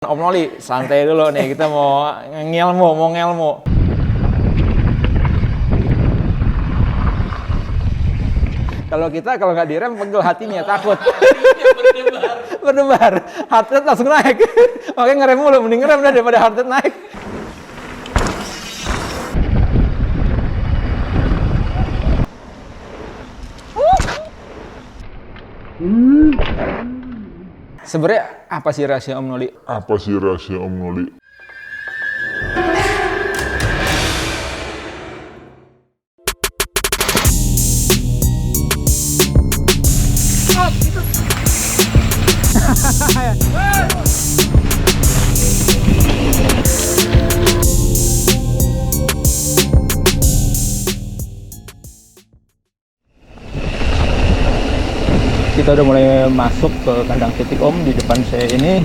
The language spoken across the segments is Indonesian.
Om Noli, santai dulu nih, kita mau ngelmu. Kalau nggak direm, pegel hatinya, takut. Berdebar, heart rate langsung naik. Makanya ngerem mulu, mending ngerem dah daripada heart rate naik. Sebenarnya apa sih rahasia Om Noli? Apa sih rahasia Om Noli? Kita udah mulai masuk ke kandang titik Om. Di depan saya ini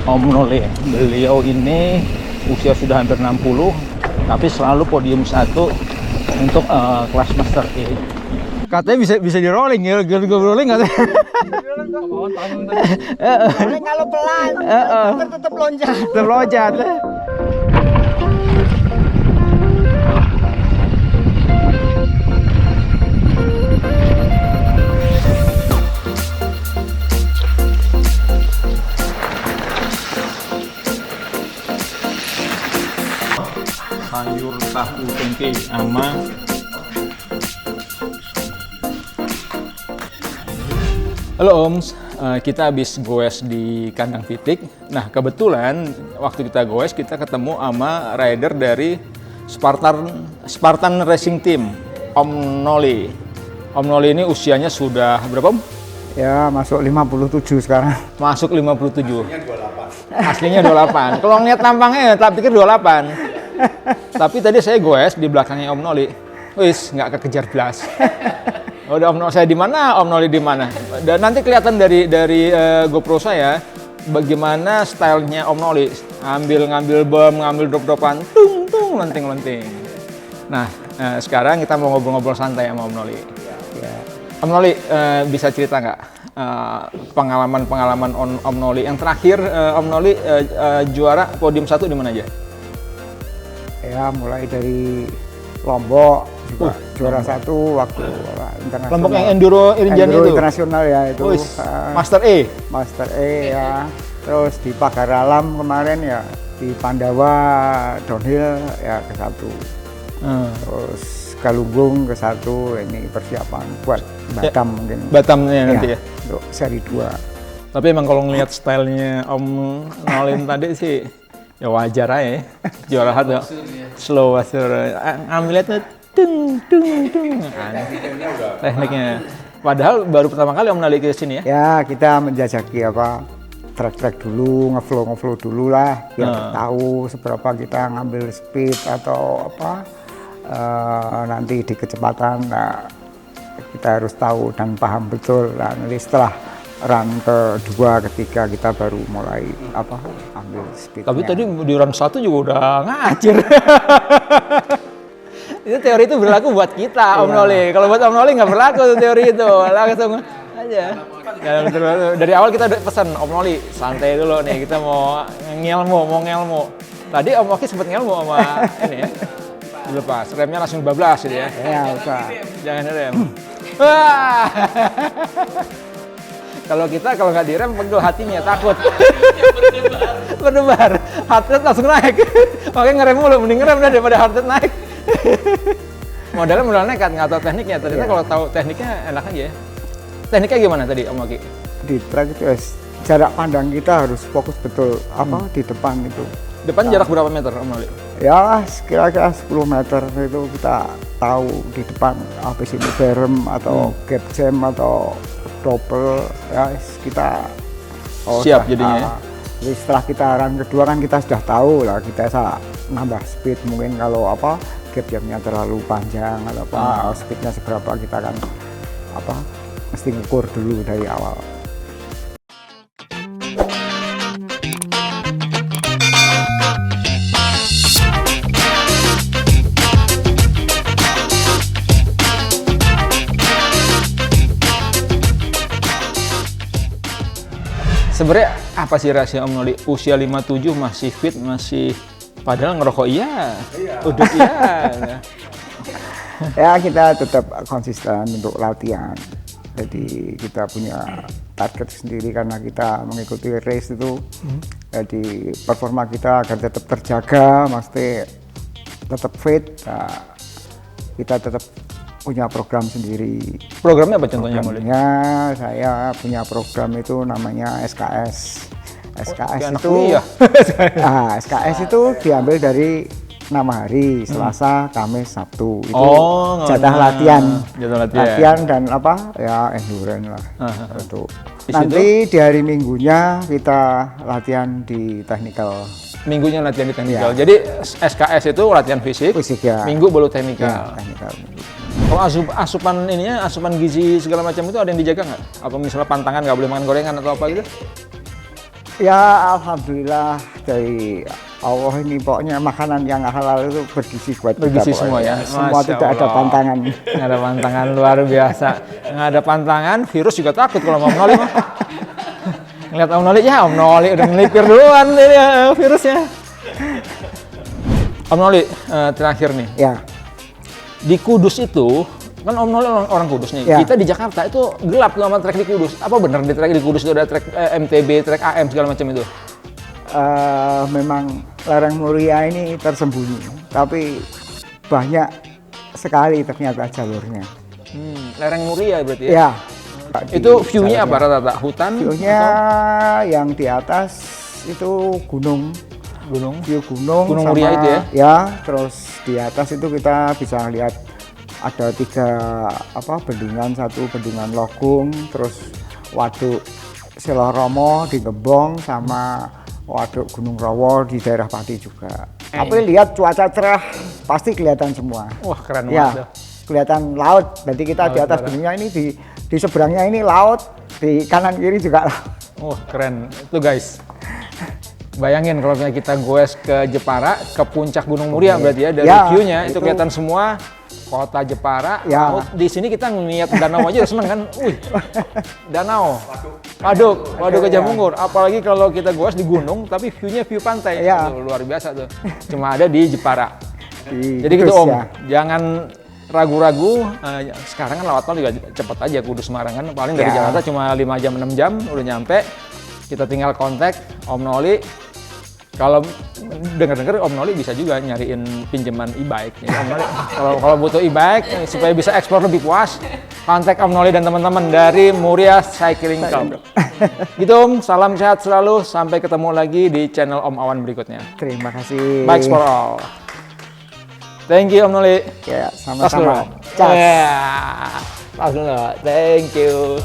Om Noli. Beliau ini usia sudah hampir 60, tapi selalu podium 1 untuk kelas Master E. Katanya bisa di rolling ya, gue rolling katanya. Kalau pelan, tetap loncat. Terloncat. Sayur tahu tempe sama halo Om, kita habis goes di kandang titik. Nah kebetulan waktu kita goes kita ketemu sama rider dari Spartan Racing Team, Om Noli. Om Noli ini usianya sudah berapa Om? Ya, masuk 57 sekarang. Masuk 57. Aslinya 28. Kalau ngeliat tampangnya tak pikir 28. Tapi tadi saya goes di belakangnya Om Noli. Wis, nggak kekejar belas. Udah Om Noli saya di mana, Om Noli di mana. Dan nanti kelihatan dari GoPro saya bagaimana stylenya Om Noli. Ngambil bom, ngambil drop-dropan, tung, lenting. Nah, sekarang kita mau ngobrol-ngobrol santai sama Om Noli. Ya. Om Noli, bisa cerita nggak pengalaman Om Noli yang terakhir Om Noli juara podium 1 di mana aja? Ya, mulai dari Lombok juga juara 1 waktu internasional. Lombok yang Enduro Irinjani itu? Internasional ya itu. Master E? Master E ya. Terus di Pagar Alam kemarin ya, di Pandawa downhill ya ke 1. Terus Galunggung ke 1, ini persiapan buat Batam mungkin. Batamnya nanti ya? Untuk seri 2. Tapi emang kalau ngelihat stylenya Om Nolin tadi sih ya wajar aja, juara 1 slow washer, ambilnya tuh tung. Tekniknya. Padahal baru pertama kali Om Noli ke sini ya? Ya, kita menjajaki track dulu, ngeflow dulu lah, biar tahu seberapa kita ngambil speed atau nanti di kecepatan. Nah, kita harus tahu dan paham betul. Nah, nanti setelah run kedua, ketiga kita baru mulai ambil speednya. Tapi tadi di run 1 juga udah ngacir. Itu teori itu berlaku buat kita Om Noli. Kalau buat Om Noli nggak berlaku tuh teori itu. Langsung aja. Dari awal kita udah pesan Om Noli santai dulu nih, kita mau ngelmu. Tadi Om Oki sempet ngelmu sama ini ya. Dilepas, remnya langsung bablas gitu ya. Ya, usah. Jangan rem. Wah. Kalau nggak direm, pegel hatinya, takut. Berdebar, heart rate langsung naik. Makanya ngerem mulu, mending ngerem dah daripada heart rate naik. Modal nekat, nggak tahu tekniknya. Ternyata kalau tahu tekniknya enak aja ya. Tekniknya gimana tadi Om Oki? Di track itu jarak pandang kita harus fokus betul di depan itu. Depan jarak berapa meter Om Noli? Ya, kira-kira 10 meter itu kita tahu di depan habis itu berem atau gap jam atau double ya kita siap jadinya ya? Jadi setelah kita run kedua kan kita sudah tahu lah, kita bisa nambah speed mungkin kalau gap jamnya terlalu panjang atau speednya seberapa kita kan mesti ngukur dulu dari awal. Sebenarnya apa sih rahasia Om Noli? Usia 57 masih fit, masih padahal ngerokok iya, uduk iya. Ya kita tetap konsisten untuk latihan. Jadi kita punya target sendiri karena kita mengikuti race itu. Jadi performa kita agar tetap terjaga, mesti tetap fit. Nah, kita tetap punya program sendiri. Programnya apa contohnya Om Noli? Programnya saya punya program itu namanya SKS. SKS kayak anak itu kuliah. SKS itu diambil dari 6 hari, Selasa, Kamis, Sabtu. Itu jatah nggak. latihan. Jatah latihan. Latihan dan apa? Ya endurance lah. Untuk Di nanti di hari Minggunya kita latihan di technical. Minggunya latihan di teknikal. Iya. Jadi SKS itu latihan fisik, Fisik ya. Minggu baru Ya, teknikal. technical. Kalau asupan ininya, asupan gizi segala macam itu ada yang dijaga nggak? Apa misalnya pantangan nggak boleh makan gorengan atau apa gitu? Ya alhamdulillah dari Allah ini pokoknya makanan yang halal itu bergizi buat kita. Bergizi pokoknya. semua ya? Semua Masya tidak ada Allah. pantangan. Nggak ada pantangan, luar biasa. Nggak ada pantangan, virus juga takut kalau Om Noli mah. Ngeliat Om Noli, ya Om Noli udah melipir duluan ini virusnya. Om Noli, terakhir nih. Ya, Di Kudus itu, kan Om Noli orang Kudus nih. Ya. Kita di Jakarta itu gelap tuh sama trek di Kudus. Apa benar di trek di Kudus itu ada trek MTB, trek AM segala macam itu? memang lereng Muria ini tersembunyi, tapi banyak sekali ternyata jalurnya. Lereng Muria berarti ya? Ya. Itu view-nya apa rata-rata? Hutan? View-nya yang di atas itu gunung. Gunung? View gunung. Gunung sama, Muria itu ya? Ya, terus di atas itu kita bisa lihat ada 3 bendungan, 1 bendungan Logung, terus waduk Siloromo di Gembong, sama waduk Gunung Rowo di daerah Pati juga. Tapi lihat cuaca cerah pasti kelihatan semua. Wah keren banget Ya, tuh. kelihatan laut. Berarti kita di atas gunungnya ini di seberangnya ini laut, di kanan kiri juga laut. Wah keren. Itu guys. Bayangin kalau misalnya kita goes ke Jepara, ke puncak Gunung Muria berarti ya, dari Ya, view-nya itu itu kelihatan semua kota Jepara, Ya. laut. Di sini kita ngeliat danau aja udah seneng kan. Wih, danau. Waduk Gajah Mungkur. Apalagi kalau kita goes di gunung, tapi view-nya view pantai. Ya. Itu luar biasa tuh. Cuma ada di Jepara. Di Jadi gitu Kudus, Om, ya. jangan ragu-ragu. Sekarang kan lewat tol juga cepet aja Kudus Semarang kan. Paling dari Ya. Jakarta cuma 5 jam 6 jam udah nyampe. Kita tinggal kontak Om Noli. Kalau dengar-dengar Om Noli bisa juga nyariin pinjaman e-bike. Jadi Om Noli kalau butuh e-bike supaya bisa eksplor lebih puas, kontak Om Noli dan teman-teman dari Muria Cycling Club. Gitu Om, salam sehat selalu. Sampai ketemu lagi di channel Om Awan berikutnya. Terima kasih. Bikes for all. Thank you Om Noli. Ya, Tas dulu. sama-sama. Cas. Ya. Tas dulu. Thank you.